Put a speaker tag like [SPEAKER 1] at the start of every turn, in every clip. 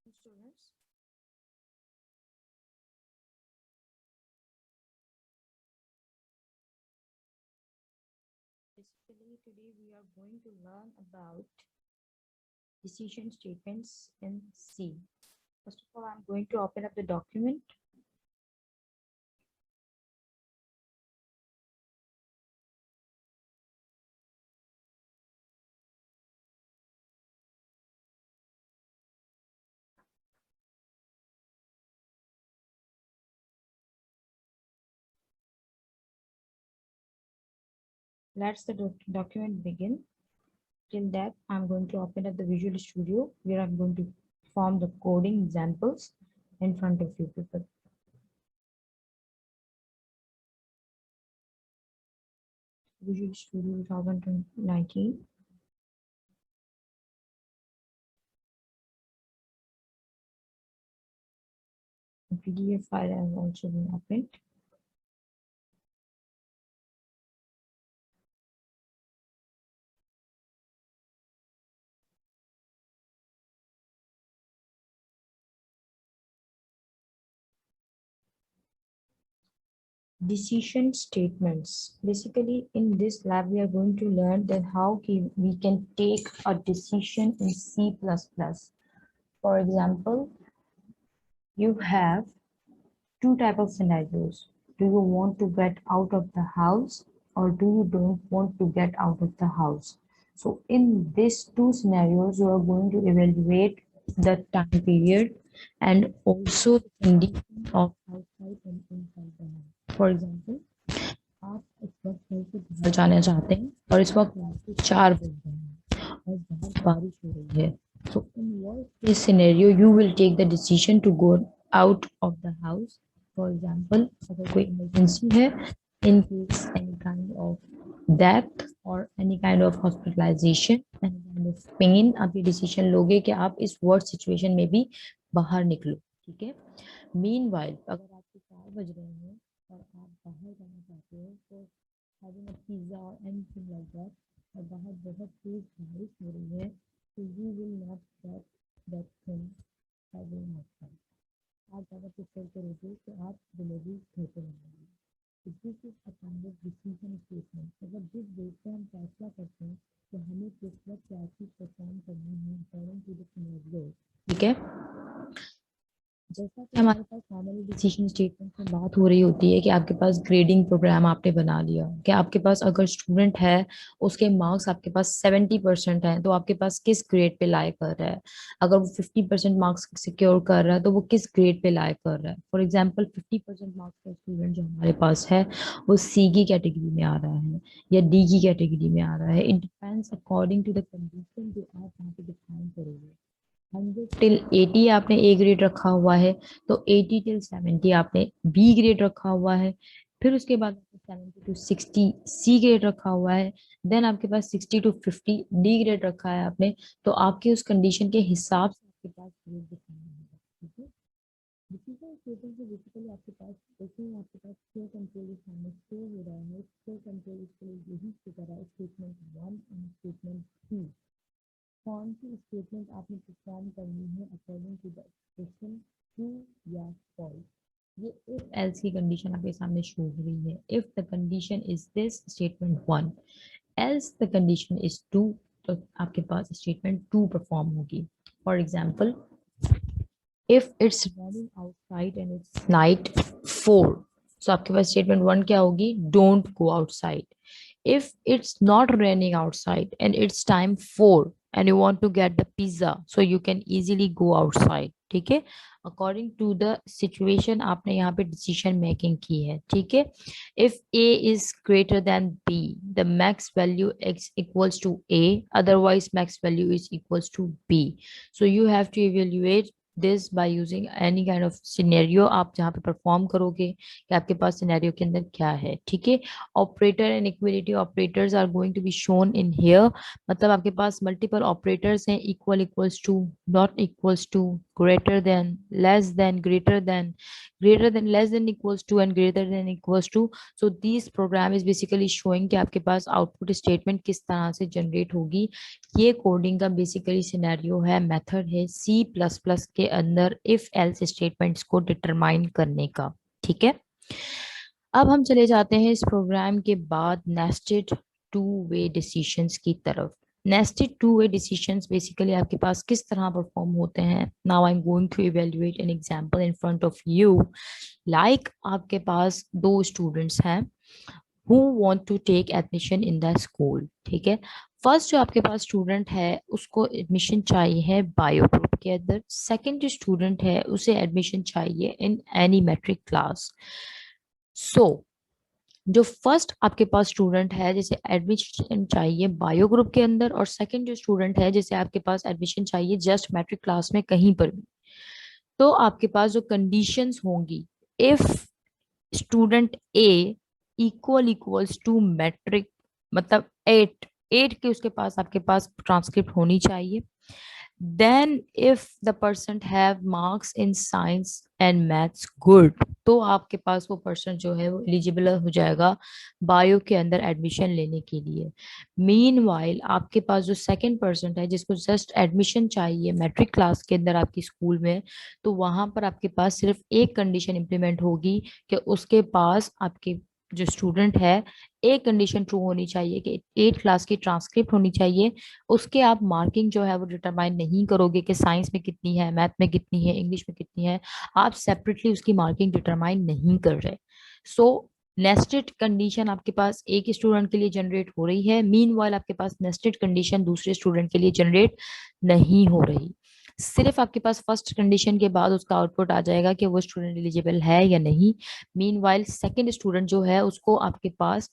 [SPEAKER 1] Students, basically today we are going to learn about decision statements in C. First of all, I'm going to open up the document. Let's the document begin. Till that, I'm going to open up the Visual Studio where I'm going to form the coding examples in front of you people. Visual Studio 2019. The PDF file has also been opened. Decision statements. Basically, in this lab, we are going to learn that how we can take a decision in C++. For example, you have two type of scenarios. Do you want to get out of the house or do you don't want to get out of the house? So in these two scenarios, you are going to evaluate the time period and also the condition of outside and inside the house. For example, आप इस वक्त घर से बाहर जाना चाहते हैं और इस वक्त रात के 4 बज रहे हैं और बाहर बारिश हो रही है. So in worst case scenario, you will take the decision to go out of the house. For example, अगर कोई emergency है, in case any kind of death or any kind of hospitalization, any kind of pain, आप ये decision लोगे कि आप इस worst situation में भी बाहर निकलो. ठीक है. Meanwhile, अगर आपके 4 बज रहे हैं और आप बाहर जाना चाहते हो तो having a pizza or anything like that और बाहर बहुत तेज बारिश हो रही है तो you will not get that thing having outside. आप ज़्यादा प्रेफर करोगे तो आप डिलीवरी घर पे मंगाओगे. तो this is a kind of decision statement. मतलब जिस बेस पे हम फैसला करते हैं कि हमें किस वक्त क्या चीज़ परफॉर्म करनी है अकॉर्डिंग टू द सिनेरियो. ठीक है. जैसा कि हमारे पास नॉर्मली डिसीजन स्टेटमेंट में बात हो रही होती है कि आपके पास ग्रेडिंग प्रोग्राम आपने बना लिया कि आपके पास अगर स्टूडेंट है उसके मार्क्स आपके पास 70% हैं तो आपके पास किस ग्रेड पे लाई कर रहा है. अगर वो 50% मार्क्स सिक्योर कर रहा है तो वो किस ग्रेड पे लाई कर रहा है. फॉर एग्जाम्पल 50% मार्क्स का स्टूडेंट जो हमारे पास है वो सी की कैटेगरी में आ रहा है या डी की कैटेगरी में आ रहा है. It depends according to the condition जो आप यहाँ पे डिफाइन करोगे. 100 टिल 80 आपने ए ग्रेड रखा हुआ है तो 80 टिल 70 आपने बी ग्रेड रखा हुआ है. फिर उसके बाद 70 टू 60 सी ग्रेड रखा हुआ है. देन आपके पास 60 टू 50 डी ग्रेड रखा है आपने. तो आपके उस कंडीशन के हिसाब से आपके पास ग्रेड दिखाना होगा. ठीक है. डिसीजन स्टेटमेंट से बेसिकली आपके पास देखिए आपके पास फ्लो कंट्रोल सामने स्टोर हो रहा है. फ्लो कंट्रोल के लिए यही फिगर है स्टेटमेंट 1 एंड स्टेटमेंट 2. कौन सी स्टेटमेंट आपने परफॉर्म करनी है according to the expression true या फॉल्स. ये इफ एल्स की कंडीशन आपके सामने शो हो रही है. If the condition is this statement 1, else the condition is 2 तो आपके पास स्टेटमेंट 2 परफॉर्म होगी. For example, if it's raining outside and it's night 4 so आपके पास स्टेटमेंट 1 क्या होगी. Don't go outside. if it's not raining outside and it's time 4 and you want to get the pizza so you can easily go outside. ठीक है. according to the situation आपने यहाँ पे decision making की है. ठीक है. if a is greater than b the max value x equals to a otherwise max value is equals to b. so you have to evaluate this by using any kind of scenario. आप जहाँ पे perform करोगे कि आपके पास scenario के अंदर क्या है. ठीक है. Operator and equality operators are going to be shown in here. मतलब आपके पास मल्टीपल ऑपरेटर्स हैं. Equal equals to, not equals to, greater than, less than, greater than, less than equals to and greater than equals to. So this program is basically showing कि आपके पास output statement किस तरह से generate होगी. ये coding का basically scenario है, method है सी प्लस प्लस के के अंदर इफ एल्स स्टेटमेंट्स को डिटरमाइन करने का। ठीक है, अब हम चले जाते हैं इस प्रोग्राम के बाद नेस्टेड टू वे डिसीशंस की तरफ। Nested two way decisions basically आपके पास किस तरह परफॉर्म होते हैं। Now I am going to evaluate an example in front of you. Like आपके पास दो स्टूडेंट्स हैं who want to take admission in the school. ठीक है, फर्स्ट जो आपके पास स्टूडेंट है उसको एडमिशन चाहिए है बायो ग्रुप के अंदर। सेकंड जो स्टूडेंट है उसे एडमिशन चाहिए इन एनी मैट्रिक क्लास। सो जो फर्स्ट आपके पास स्टूडेंट है जिसे एडमिशन चाहिए बायो ग्रुप के अंदर, और सेकंड जो स्टूडेंट है जिसे आपके पास एडमिशन चाहिए जस्ट मैट्रिक क्लास में कहीं पर भी, तो आपके पास जो कंडीशंस होंगी, if student A equals to matric, मतलब 8 के उसके पास आपके पास ट्रांसक्रिप्ट होनी चाहिए। Then if the person have marks in science and maths good, तो आपके पास वो पर्सन जो है वो एलिजिबल हो जाएगा बायो के अंदर एडमिशन लेने के लिए। मीनवाइल आपके पास जो सेकंड पर्सन है जिसको जस्ट एडमिशन चाहिए मैट्रिक क्लास के अंदर आपकी स्कूल में, तो वहां पर आपके पास सिर्फ एक कंडीशन इंप्लीमेंट होगी कि उसके पास आपके जो स्टूडेंट है एक कंडीशन ट्रू होनी चाहिए कि 8 क्लास की ट्रांसक्रिप्ट होनी चाहिए। उसके आप मार्किंग जो है वो डिटरमाइन नहीं करोगे कि साइंस में कितनी है, मैथ में कितनी है, इंग्लिश में कितनी है, आप सेपरेटली उसकी मार्किंग डिटरमाइन नहीं कर रहे। सो नेस्टेड कंडीशन आपके पास एक स्टूडेंट के लिए जनरेट हो रही है, मीनवाइल आपके पास नेस्टेड कंडीशन दूसरे स्टूडेंट के लिए जनरेट नहीं हो रही। सिर्फ आपके पास फर्स्ट कंडीशन के बाद उसका आउटपुट आ जाएगा कि वो स्टूडेंट एलिजिबल है या नहीं। मीनवाइल सेकंड स्टूडेंट जो है उसको आपके पास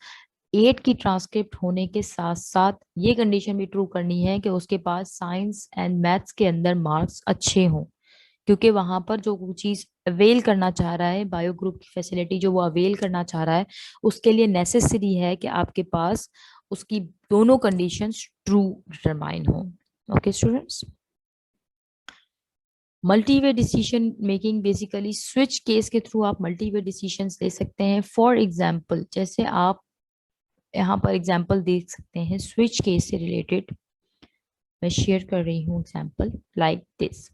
[SPEAKER 1] 8 की ट्रांसक्रिप्ट होने के साथ साथ ये कंडीशन भी ट्रू करनी है कि उसके पास साइंस एंड मैथ्स के अंदर मार्क्स अच्छे हों, क्योंकि वहां पर जो वो चीज अवेल करना चाह रहा है, बायो ग्रुप की फैसिलिटी जो वो अवेल करना चाह रहा है, उसके लिए नेसेसरी है कि आपके पास उसकी दोनों कंडीशंस ट्रू डिटरमाइन हो। Okay students, multiway decision making basically switch case के थ्रू आप मल्टीवे डिसीजंस ले सकते हैं। फॉर एग्जांपल, जैसे आप यहाँ पर एग्जांपल देख सकते हैं स्विच केस से रिलेटेड, मैं शेयर कर रही हूँ एग्जांपल लाइक दिस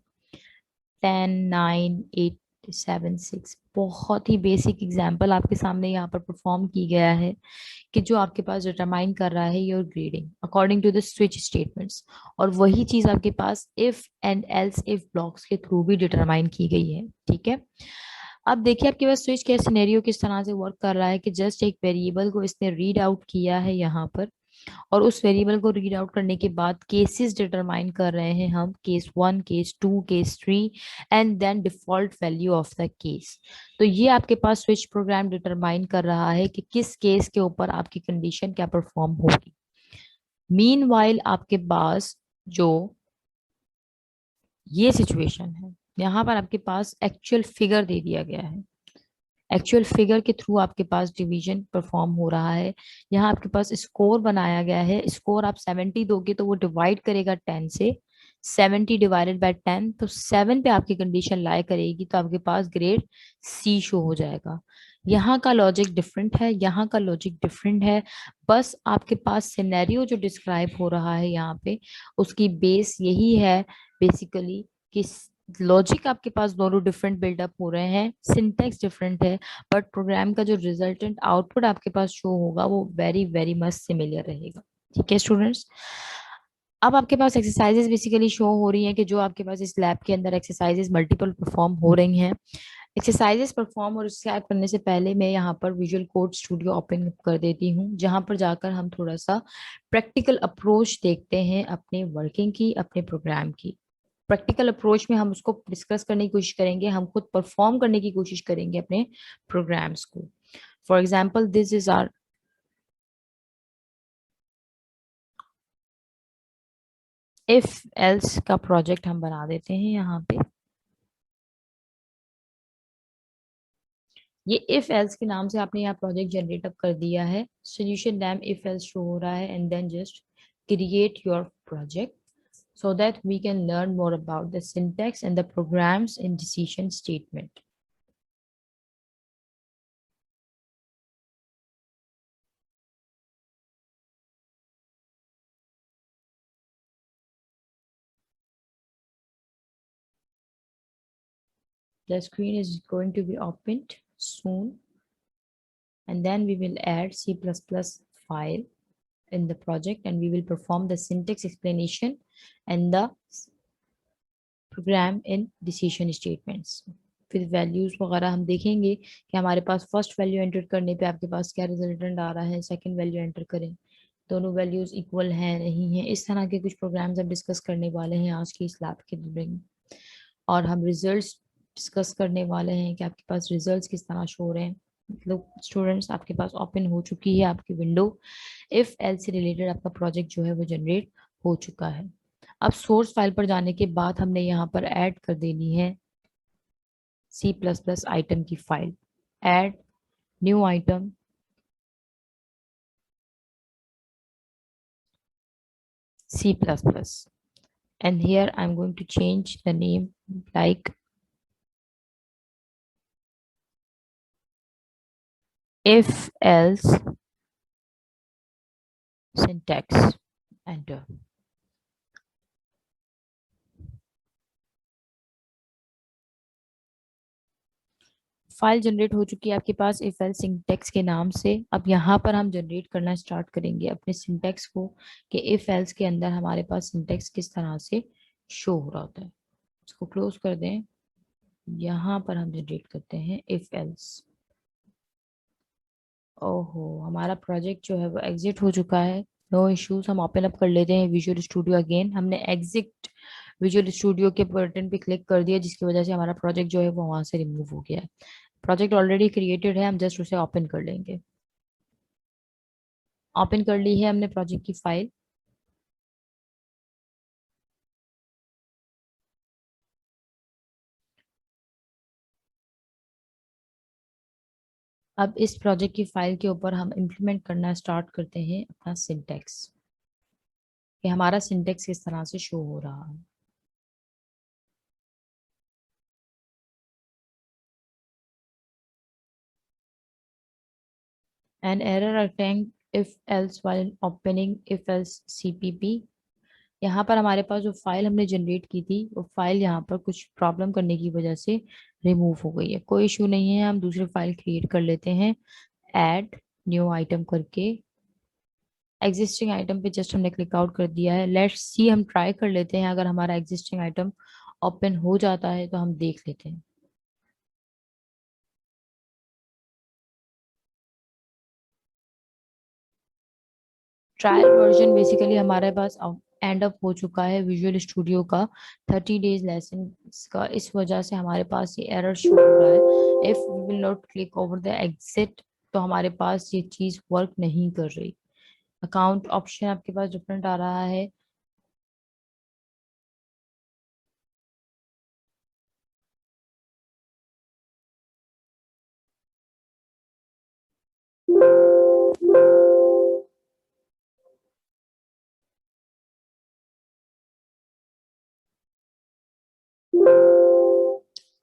[SPEAKER 1] 10 9 8 7 6। बहुत ही बेसिक एग्जांपल आपके सामने यहाँ पर परफॉर्म की गया है कि जो आपके पास डिटरमाइन कर रहा है your grading according to the switch statements, और वही चीज आपके पास if and else if blocks के थ्रू भी डिटरमाइन की गई है। ठीक है, अब देखिए आपके पास स्विच के सिनेरियो किस तरह से वर्क कर रहा है कि जस्ट एक वेरिएबल को इसने रीड आउट किया है यहाँ पर, और उस वेरिएबल को रीड आउट करने के बाद केसेस डिटरमाइन कर रहे हैं हम, case 1, case 2, case 3, and then default value of the case. तो ये आपके पास स्विच प्रोग्राम डिटरमाइन कर रहा है कि किस केस के ऊपर आपकी कंडीशन क्या परफॉर्म होगी। मीनवाइल आपके पास जो ये सिचुएशन है, यहाँ पर आपके पास एक्चुअल फिगर दे दिया गया है, एक्चुअल फिगर के थ्रू आपके पास डिवीजन परफॉर्म हो रहा है। यहाँ आपके पास स्कोर बनाया गया है, स्कोर आप 70 दोगे तो वो डिवाइड करेगा 10 से, 70 डिवाइडेड बाय 10 तो 7 पे आपकी कंडीशन लाई करेगी, तो आपके पास ग्रेड सी शो हो जाएगा। यहाँ का लॉजिक डिफरेंट है, यहाँ का लॉजिक डिफरेंट है, बस आपके पास सिनेरियो जो डिस्क्राइब हो रहा है यहाँ पे उसकी बेस यही है बेसिकली कि लॉजिक आपके पास दोनों डिफरेंट बिल्डअप हो रहे हैं, सिंटेक्स डिफरेंट है, बट प्रोग्राम का जो रिजल्टेंट आउटपुट आपके पास शो होगा वो वेरी वेरी मच सिमिलर रहेगा। ठीक है स्टूडेंट्स, अब आपके पास एक्सरसाइजेस बेसिकली शो हो रही हैं कि जो आपके पास इस लैब के अंदर एक्सरसाइजेस मल्टीपल परफॉर्म हो रही हैं। एक्सरसाइजेस परफॉर्म और स्टार्ट करने से पहले मैं यहाँ पर विजुअल कोड स्टूडियो ओपन कर देती हूँ, जहाँ पर जाकर हम थोड़ा सा प्रैक्टिकल अप्रोच देखते हैं अपने वर्किंग की, अपने प्रोग्राम की। प्रैक्टिकल अप्रोच में हम उसको डिस्कस करने की कोशिश करेंगे, हम खुद परफॉर्म करने की कोशिश करेंगे अपने प्रोग्राम्स को। For example this is our if else का प्रोजेक्ट हम बना देते हैं यहाँ पे। ये इफ एल्स के नाम से आपने यहाँ प्रोजेक्ट जनरेट अप कर दिया है, सोल्यूशन नाम इफ एल्स शो हो रहा है, and then just create your project so that we can learn more about the syntax and the programs in decision statement. The screen is going to be opened soon, and then we will add C++ file in the project, and we will perform the syntax explanation and the program in decision statements. फिर values वगैरह हम देखेंगे कि हमारे पास first value enter करने पे आपके पास क्या रिजल्टेंट आ रहा है, सेकंड वैल्यू एंटर करें, दोनों वैल्यूज इक्वल हैं नहीं है, इस तरह के कुछ प्रोग्राम्स हम डिस्कस करने वाले हैं आज की इस लैब के दौरान। और हम रिजल्ट्स डिस्कस करने वाले हैं कि आपके पास रिजल्ट्स किस तरह शो हो रहे हैं। मतलब स्टूडेंट्स आपके पास ओपन हो चुकी है आपकी विंडो, इफ एल से रिलेटेड आपका प्रोजेक्ट जो है वो जनरेट हो चुका है। अब सोर्स फाइल पर जाने के बाद हमने यहाँ पर ऐड कर देनी है C++ आइटम की file, add new item, C++, and here I'm going to change the name like if else syntax, enter। File generate हो चुकी है आपके पास इफ एल्स सिंटैक्स के नाम से। अब यहाँ पर हम जनरेट करना स्टार्ट करेंगे अपने सिंटैक्स को कि इफ एल्स के अंदर हमारे पास सिंटैक्स किस तरह से शो हो रहा होता है। इसको क्लोज कर दें, यहाँ पर हम जनरेट करते हैं इफ एल्स। ओहो, हमारा प्रोजेक्ट जो है वो एग्जिट हो चुका है, नो इश्यूज। हम ओपन अप कर लेते हैं विजुअल स्टूडियो अगेन। हमने एग्जिट विजुअल स्टूडियो के बटन पे क्लिक कर दिया, जिसकी वजह से हमारा प्रोजेक्ट जो है वो वहां से रिमूव हो गया है। प्रोजेक्ट ऑलरेडी क्रिएटेड है, हम जस्ट उसे ओपन कर लेंगे। ओपन कर ली है हमने प्रोजेक्ट की फाइल। अब इस प्रोजेक्ट की फाइल के ऊपर हम इम्प्लीमेंट करना स्टार्ट करते हैं अपना सिंटैक्स, कि हमारा सिंटैक्स किस तरह से शो हो रहा है। An error attack if else while opening if else CPP। यहाँ पर हमारे पास जो फाइल हमने जनरेट की थी वो फाइल यहाँ पर कुछ प्रॉब्लम करने की वजह से रिमूव हो गई है। कोई इशू नहीं है, हम दूसरी फाइल क्रिएट कर लेते हैं ऐड न्यू आइटम करके। एग्जिस्टिंग आइटम पे जस्ट हमने क्लिक आउट कर दिया है। लेट्स सी, हम ट्राई कर लेते हैं, अगर हमारा एग्जिस्टिंग आइटम ओपन हो जाता है तो हम देख लेते हैं। ट्रायल वर्जन बेसिकली हमारे पास एंड अप हो चुका है विजुअल स्टूडियो का 30 डेज लेसन का। इस वजह से हमारे पास ये एरर शो हो रहा है, if we will not click over the exit, तो हमारे पास ये चीज वर्क नहीं कर रही। अकाउंट ऑप्शन आपके पास डिफरेंट आ रहा है।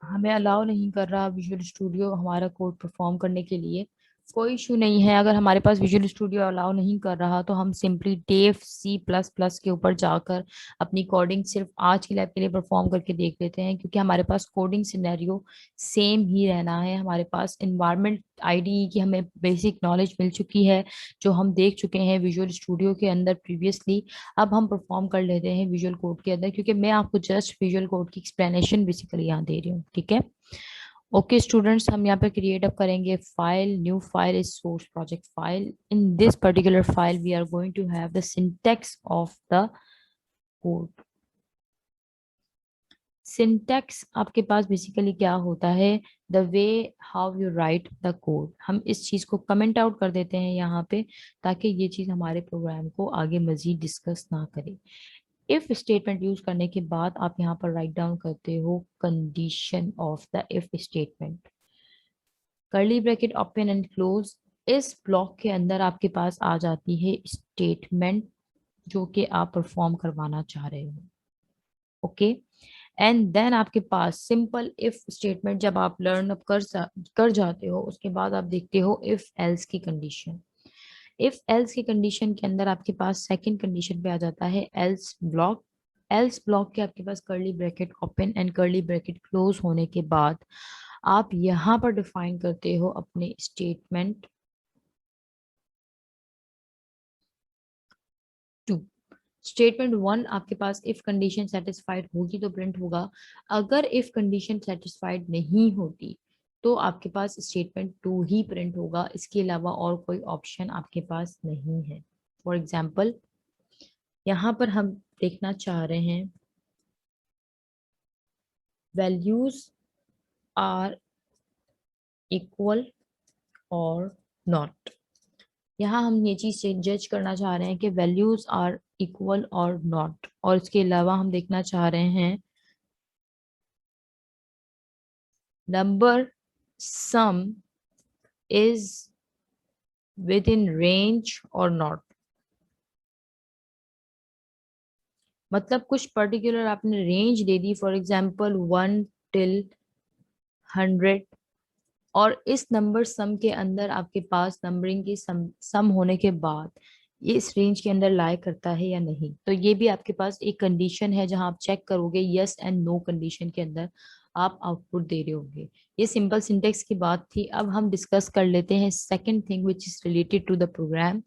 [SPEAKER 1] हमें अलाउ नहीं कर रहा विजुअल स्टूडियो हमारा कोड परफॉर्म करने के लिए। कोई इशू नहीं है, अगर हमारे पास विजुअल स्टूडियो अलाउ नहीं कर रहा तो हम सिंपली डेव C++ के ऊपर जाकर अपनी कोडिंग सिर्फ आज की लैब के लिए परफॉर्म करके देख लेते हैं, क्योंकि हमारे पास कोडिंग सिनेरियो सेम ही रहना है। हमारे पास इन्वायरमेंट IDE की हमें बेसिक नॉलेज मिल चुकी है, जो हम देख चुके हैं विजुअल स्टूडियो के अंदर प्रीवियसली। अब हम परफॉर्म कर लेते हैं विजुअल कोड के अंदर, क्योंकि मैं आपको जस्ट विजुअल कोड की एक्सप्लेनेशन बेसिकली यहाँ दे रही हूँ। ठीक है, ओके स्टूडेंट्स, हम यहाँ पे क्रिएट अप करेंगे file, new file is source project file. In this particular file we are going to have the syntax of the code. Syntax आपके पास बेसिकली क्या होता है, the way how you write the code. हम इस चीज को कमेंट आउट कर देते हैं यहाँ पे, ताकि ये चीज हमारे प्रोग्राम को आगे मजीद डिस्कस ना करे। इफ स्टेटमेंट यूज करने के बाद आप यहाँ पर राइट डाउन करते हो condition of the if statement, curly bracket open and close. इस ब्लॉक के अंदर आपके पास आ जाती है स्टेटमेंट जो कि आप परफॉर्म करवाना चाह रहे हो। ओके, एंड देन आपके पास सिंपल इफ स्टेटमेंट जब आप लर्न अप कर जाते हो, उसके बाद आप देखते हो इफ एल्स की कंडीशन। इफ एल्स की कंडीशन के अंदर आपके पास सेकंड कंडीशन पे आ जाता है एल्स ब्लॉक, एल्स ब्लॉक के आपके पास curly bracket open and curly bracket close होने के बाद आप यहाँ पर डिफाइन करते हो अपने स्टेटमेंट 2। स्टेटमेंट 1 आपके पास इफ कंडीशन सेटिस्फाइड होगी तो प्रिंट होगा, अगर इफ कंडीशन सेटिस्फाइड नहीं होती तो आपके पास स्टेटमेंट 2 ही प्रिंट होगा, इसके अलावा और कोई ऑप्शन आपके पास नहीं है। फॉर एग्जाम्पल यहाँ पर हम देखना चाह रहे हैं वैल्यूज आर इक्वल और नॉट। यहाँ हम ये चीज जज करना चाह रहे हैं कि वैल्यूज आर इक्वल और नॉट, और इसके अलावा हम देखना चाह रहे हैं number some is with in range और नॉट। मतलब कुछ पर्टिकुलर आपने range they the, for example 1 till 100, और इस नंबर सम के अंदर आपके पास नंबरिंग की सम होने के बाद ये इस रेंज के अंदर लाई करता है या नहीं। तो ये भी आपके पास एक कंडीशन है जहां आप चेक करोगे यस एंड नो कंडीशन के अंदर आप आउटपुट दे रहे होंगे। ये सिंपल सिंटेक्स की बात थी। अब हम डिस्कस कर लेते हैं second thing which is related to the program.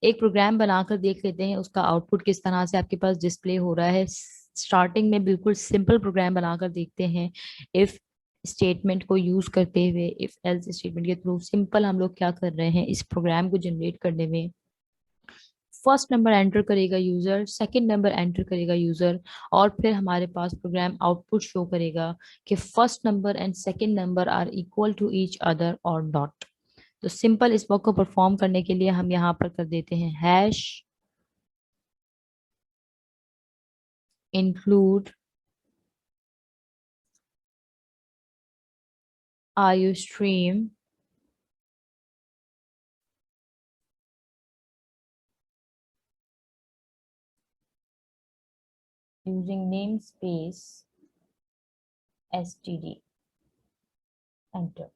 [SPEAKER 1] एक प्रोग्राम बनाकर देख लेते हैं उसका आउटपुट किस तरह से आपके पास डिस्प्ले हो रहा है। स्टार्टिंग में बिल्कुल सिंपल प्रोग्राम बनाकर देखते हैं। इफ स्टेटमेंट को यूज करते हुए, इफ एल्स स्टेटमेंट के थ्रू सिंपल हम लोग क्या कर रहे हैं इस प्रोग्राम को जनरेट करने में। फर्स्ट नंबर एंटर करेगा यूजर, सेकंड नंबर एंटर करेगा यूजर, और फिर हमारे पास प्रोग्राम आउटपुट शो करेगा कि first number and second number are equal to each other और नॉट। तो सिंपल इस वर्क को परफॉर्म करने के लिए हम यहाँ पर कर देते हैं hash include IOStream using namespace std enter.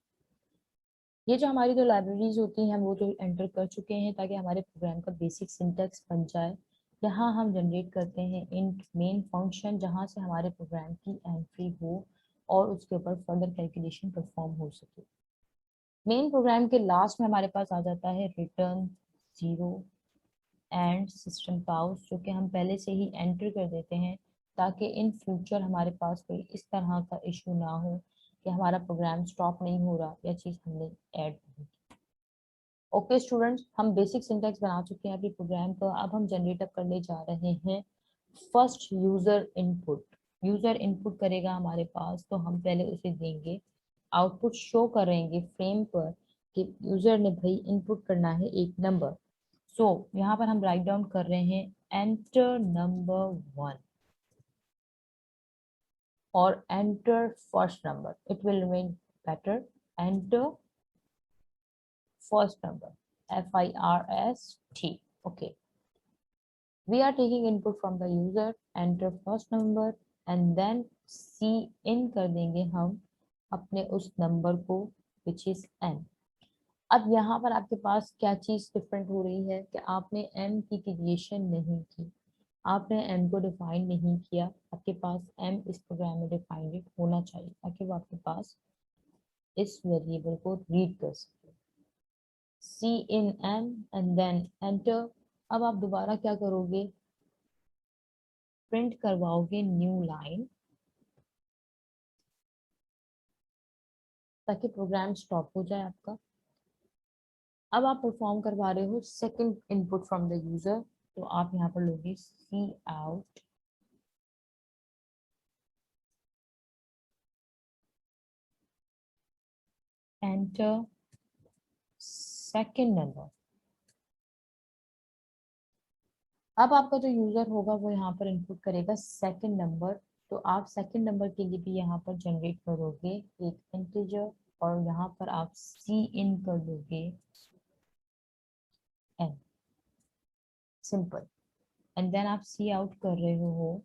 [SPEAKER 1] ये जो हमारी जो लाइब्रेरीज होती हैं हम वो जो एंटर कर चुके हैं ताकि हमारे प्रोग्राम का बेसिक सिंटेक्स बन जाए। यहाँ हम जनरेट करते हैं इंट मेन फंक्शन जहाँ से हमारे प्रोग्राम की एंट्री हो और उसके ऊपर फर्दर कैलकुलेशन परफॉर्म हो सके। मेन प्रोग्राम के लास्ट में हमारे पास आ जाता है रिटर्न 0 एंड सिस्टम पाउस, जो कि हम पहले से ही एंटर कर देते हैं ताकि इन फ्यूचर हमारे पास कोई इस तरह का इशू ना हो कि हमारा प्रोग्राम स्टॉप नहीं हो रहा या चीज़ हमने ऐड नहीं। ओके स्टूडेंट्स, हम बेसिक सिंटैक्स बना चुके हैं अभी प्रोग्राम को। अब हम जनरेट अप करने जा रहे हैं first user input. User input करेगा हमारे पास तो हम पहले उसे देंगे, आउटपुट शो करेंगे फ्रेम पर कि यूजर ने भाई इनपुट करना है एक नंबर। सो यहाँ पर हम राइट डाउन कर रहे हैं एंटर नंबर 1 और enter first number. It will remain better, enter first number, FIRST. Okay, we are taking input from the user, enter first number and then C in कर देंगे हम अपने उस नंबर को which is n। अब यहाँ पर आपके पास क्या चीज डिफरेंट हो रही है कि आपने m की क्रिएशन नहीं की, आपने m को डिफाइन नहीं किया। आपके पास m इस प्रोग्राम में डिफाइंड होना चाहिए ताकि वो आपके पास इस वेरिएबल को रीड कर सके। C in M and then enter। अब आप दोबारा क्या करोगे, प्रिंट करवाओगे न्यू लाइन ताकि प्रोग्राम स्टॉप हो जाए आपका। अब आप परफॉर्म करवा रहे हो second input from the user, तो आप यहाँ पर लोगे सी आउट एंटर सेकंड नंबर। अब आपका जो यूजर होगा वो यहाँ पर इनपुट करेगा सेकंड नंबर, तो आप सेकंड नंबर के लिए भी यहाँ पर जनरेट करोगे एक इंटीजर और यहाँ पर आप सी इन कर दोगे n, सिंपल। एंड देन आप सी आउट कर रहे हो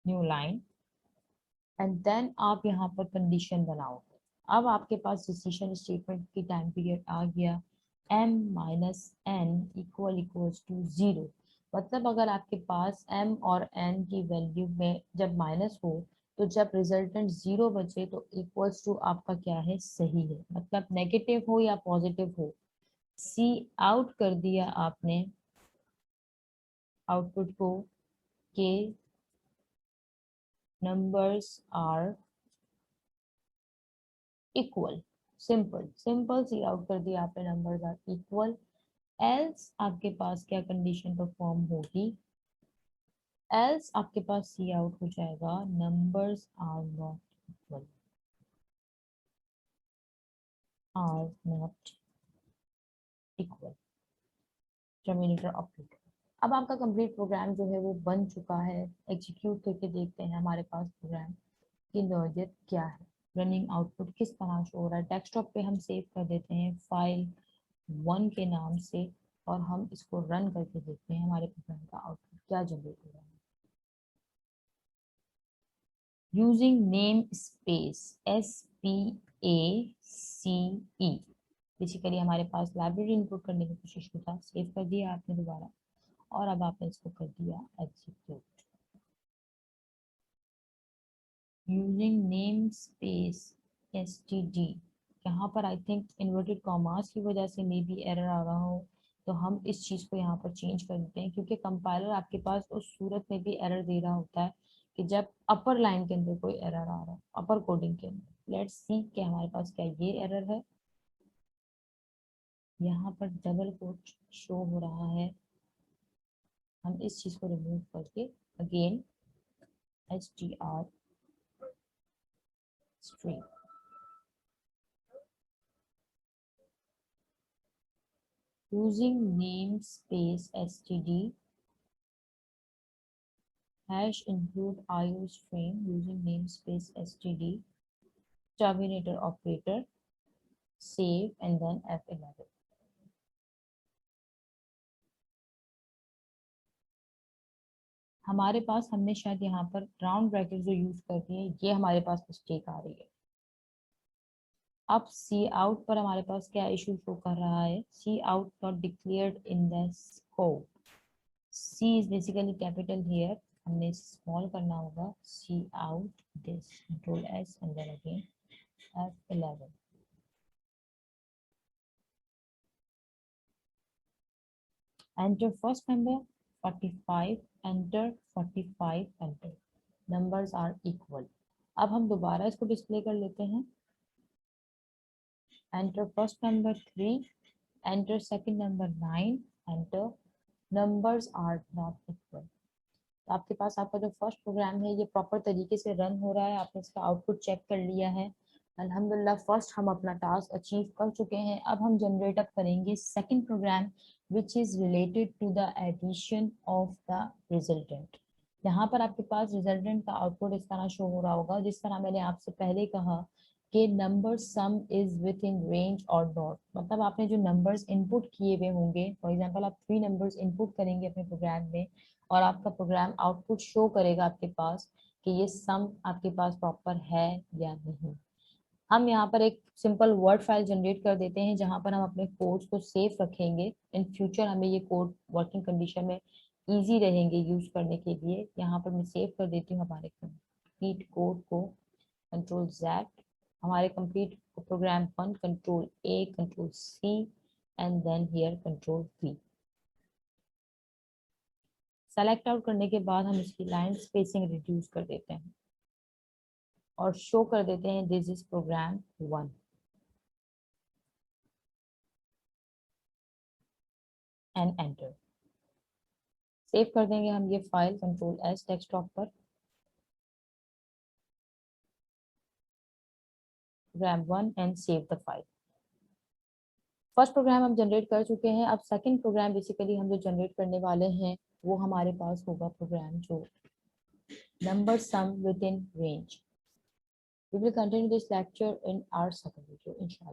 [SPEAKER 1] न्यू लाइन एंड देन आप यहाँ पर कंडीशन बनाओगे। अब आपके पास डिसीजन स्टेटमेंट की टाइम पीरियड आ गया m - n इक्वल्स टू 0। मतलब अगर आपके पास m और n की वैल्यू में जब माइनस हो तो जब रिजल्टेंट 0 बचे तो इक्वल्स टू आपका क्या है, सही है। मतलब नेगेटिव हो या पॉजिटिव हो, सी आउट कर दिया आपने आउटपुट को के numbers are equal. Simple simple cout कर दिया आपने, नंबर्स आर इक्वल। एल्स आपके पास क्या कंडीशन परफॉर्म होगी, एल्स आपके पास सी आउट हो जाएगा numbers are not equal, are not equal, terminator operator. अब आपका कंप्लीट प्रोग्राम जो है वो बन चुका है। एग्जीक्यूट करके देखते हैं हमारे पास प्रोग्राम की नौयत क्या है, रनिंग आउटपुट किस तरह शो हो रहा है। डेस्कटॉप पे हम सेव कर देते हैं फाइल 1 के नाम से और हम इसको रन करके देखते हैं हमारे प्रोग्राम का आउटपुट क्या जनरेट हो रहा है। Using name space SPACE, basically हमारे पास लाइब्रेरी इनपुट करने की कोशिश की था, सेव कर दिया आपने दोबारा और अब आपने इसको कर दिया execute. Using name space STD, यहाँ पर आई थिंक इन्वर्टेड कॉमास की वजह से मे बी एरर आ रहा हो, तो हम इस चीज़ को यहाँ पर चेंज कर देते हैं क्योंकि कंपाइलर आपके पास उस सूरत में भी एरर दे रहा होता है कि जब अपर लाइन के अंदर कोई एरर आ रहा है, अपर कोडिंग के अंदर। लेट्स सी कि हमारे पास क्या ये एरर है, यहाँ पर डबल कोट शो हो रहा है। हम इस चीज़ को रिमूव करके again str string using namespace std hash include iostream using namespace std terminator operator save and then F11। हमारे पास हमने शायद यहाँ पर राउंड ब्रैकेट जो यूज कर दिए, ये हमारे पास मिस्टेक आ रही है। अब सी आउट पर हमारे पास क्या इशू शो कर रहा है, cout not declared in the scope. C is basically capital here, हमने स्मॉल करना होगा, cout this control S and then again F11। enter first number 45, enter 45, enter numbers are equal। अब हम दोबारा इसको डिस्प्ले कर लेते हैं, enter first number 3, enter second number 9, enter numbers are not equal। तो आपके पास आपका जो फर्स्ट प्रोग्राम है ये प्रॉपर तरीके से रन हो रहा है, आपने इसका आउटपुट चेक कर लिया है। अल्हम्दुलिल्लाह फर्स्ट हम अपना टास्क अचीव कर चुके हैं। अब हम जनरेट अप करेंगे second program which is related to the addition of the resultant. यहाँ पर आपके पास रिजल्टेंट का आउटपुट इस तरह शो हो रहा होगा जिस तरह मैंने आपसे पहले कहा कि number some is with in range और नॉट। मतलब आपने जो नंबर्स इनपुट किए हुए होंगे, फॉर एग्जांपल आप 3 नंबर्स इनपुट करेंगे अपने प्रोग्राम में और आपका प्रोग्राम आउटपुट शो करेगा आपके पास कि ये सम आपके पास प्रॉपर है या नहीं। हम यहाँ पर एक सिंपल वर्ड फाइल जनरेट कर देते हैं जहाँ पर हम अपने कोड्स को सेफ रखेंगे। इन फ्यूचर हमें ये कोड वर्किंग कंडीशन में इजी रहेंगे यूज करने के लिए। यहाँ पर मैं सेव कर देती हूँ हमारे कंप्लीट कोड को, कंट्रोल Z, हमारे complete program 1, control A, control C and then here control V। Select out करने के बाद हम इसकी लाइन स्पेसिंग रिड्यूस कर देते हैं और शो कर देते हैं this is program 1 and enter. Save कर देंगे हम ये फाइल कंट्रोल एस डेस्कटॉप पर, program 1 and save the file. First program हम जनरेट कर चुके हैं। अब सेकंड प्रोग्राम बेसिकली हम जो जनरेट करने वाले हैं वो हमारे पास होगा प्रोग्राम जो number sum within range. We will continue this lecture in our second video, inshallah.